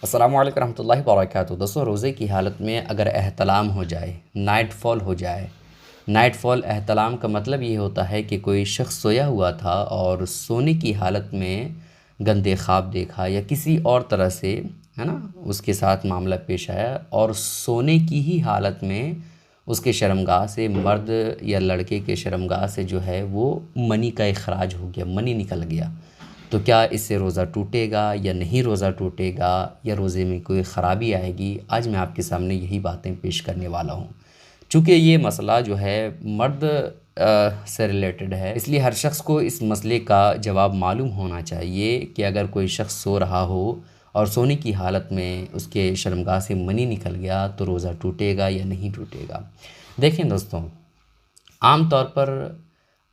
السلام علیکم رحمۃ اللہ وبرکاتہ۔ دوستوں، روزے کی حالت میں اگر احتلام ہو جائے، نائٹ فال ہو جائے، نائٹ فال احتلام کا مطلب یہ ہوتا ہے کہ کوئی شخص سویا ہوا تھا اور سونے کی حالت میں گندے خواب دیکھا یا کسی اور طرح سے اس کے ساتھ معاملہ پیش آیا اور سونے کی ہی حالت میں اس کے شرمگاہ سے، مرد یا لڑکے کے شرمگاہ سے جو ہے وہ منی کا اخراج ہو گیا، منی نکل گیا، تو کیا اس سے روزہ ٹوٹے گا یا نہیں روزہ ٹوٹے گا، یا روزے میں کوئی خرابی آئے گی؟ آج میں آپ کے سامنے یہی باتیں پیش کرنے والا ہوں۔ چونکہ یہ مسئلہ جو ہے مرد سے ریلیٹڈ ہے، اس لیے ہر شخص کو اس مسئلے کا جواب معلوم ہونا چاہیے کہ اگر کوئی شخص سو رہا ہو اور سونے کی حالت میں اس کے شرمگاہ سے منی نکل گیا تو روزہ ٹوٹے گا یا نہیں ٹوٹے گا۔ دیکھیں دوستوں، عام طور پر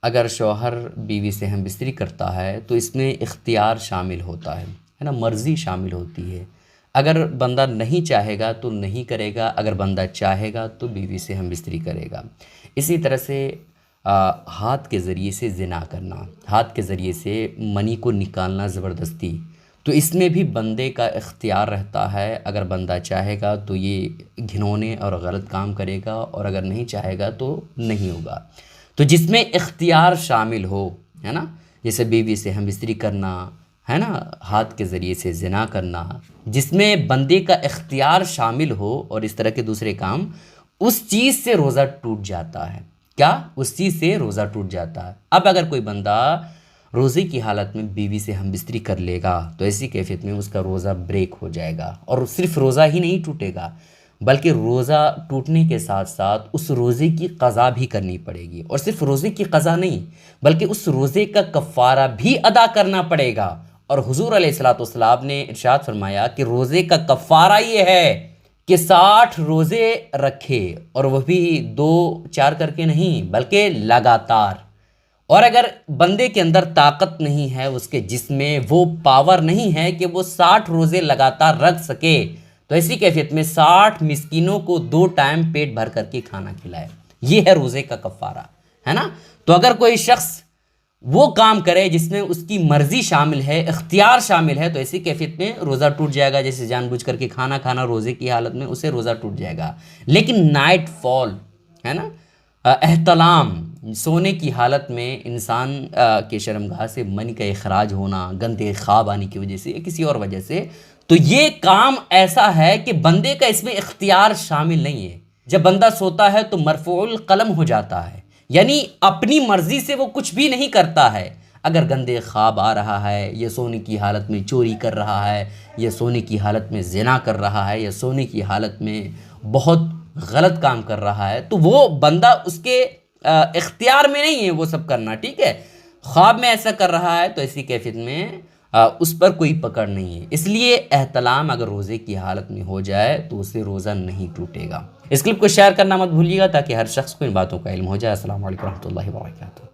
اگر شوہر بیوی سے ہم بستری کرتا ہے تو اس میں اختیار شامل ہوتا ہے مرضی شامل ہوتی ہے۔ اگر بندہ نہیں چاہے گا تو نہیں کرے گا، اگر بندہ چاہے گا تو بیوی سے ہم بستری کرے گا۔ اسی طرح سے ہاتھ کے ذریعے سے زنا کرنا، ہاتھ کے ذریعے سے منی کو نکالنا زبردستی، تو اس میں بھی بندے کا اختیار رہتا ہے۔ اگر بندہ چاہے گا تو یہ گھنونے اور غلط کام کرے گا، اور اگر نہیں چاہے گا تو نہیں ہوگا۔ تو جس میں اختیار شامل ہو، جیسے بیوی سے ہم بستری کرنا، ہاتھ کے ذریعے سے زنا کرنا، جس میں بندے کا اختیار شامل ہو اور اس طرح کے دوسرے کام، اس چیز سے روزہ ٹوٹ جاتا ہے۔ کیا؟ اس چیز سے روزہ ٹوٹ جاتا ہے۔ اب اگر کوئی بندہ روزے کی حالت میں بیوی سے ہم بستری کر لے گا تو ایسی کیفیت میں اس کا روزہ بریک ہو جائے گا، اور صرف روزہ ہی نہیں ٹوٹے گا بلکہ روزہ ٹوٹنے کے ساتھ ساتھ اس روزے کی قضا بھی کرنی پڑے گی، اور صرف روزے کی قضا نہیں بلکہ اس روزے کا کفارہ بھی ادا کرنا پڑے گا۔ اور حضور علیہ الصلوۃ والسلام نے ارشاد فرمایا کہ روزے کا کفارہ یہ ہے کہ 60 روزے رکھے، اور وہ بھی 2-4 کر کے نہیں بلکہ لگاتار۔ اور اگر بندے کے اندر طاقت نہیں ہے، اس کے جسم میں وہ پاور نہیں ہے کہ وہ 60 روزے لگاتار رکھ سکے، تو ایسی کیفیت میں 60 مسکینوں کو 2 ٹائم پیٹ بھر کر کے کھانا کھلائے۔ یہ ہے روزے کا کفارہ، تو اگر کوئی شخص وہ کام کرے جس میں اس کی مرضی شامل ہے، اختیار شامل ہے، تو ایسی کیفیت میں روزہ ٹوٹ جائے گا۔ جیسے جان بوجھ کر کے کھانا کھانا روزے کی حالت میں، اسے روزہ ٹوٹ جائے گا۔ لیکن نائٹ فال احتلام، سونے کی حالت میں انسان کے شرمگاہ سے منی کا اخراج ہونا، گندے خواب آنے کی وجہ سے یا کسی اور وجہ سے، تو یہ کام ایسا ہے کہ بندے کا اس میں اختیار شامل نہیں ہے۔ جب بندہ سوتا ہے تو مرفوع القلم ہو جاتا ہے، یعنی اپنی مرضی سے وہ کچھ بھی نہیں کرتا ہے۔ اگر گندے خواب آ رہا ہے، یا سونے کی حالت میں چوری کر رہا ہے، یا سونے کی حالت میں زنا کر رہا ہے، یا سونے کی حالت میں بہت غلط کام کر رہا ہے، تو وہ بندہ اس کے اختیار میں نہیں ہے وہ سب کرنا، ٹھیک ہے؟ خواب میں ایسا کر رہا ہے تو ایسی کیفیت میں اس پر کوئی پکڑ نہیں ہے۔ اس لیے احتلام اگر روزے کی حالت میں ہو جائے تو اسے روزہ نہیں ٹوٹے گا۔ اس کلپ کو شیئر کرنا مت بھولیے گا تاکہ ہر شخص کو ان باتوں کا علم ہو جائے۔ السلام علیکم ورحمۃ اللہ وبرکاتہ۔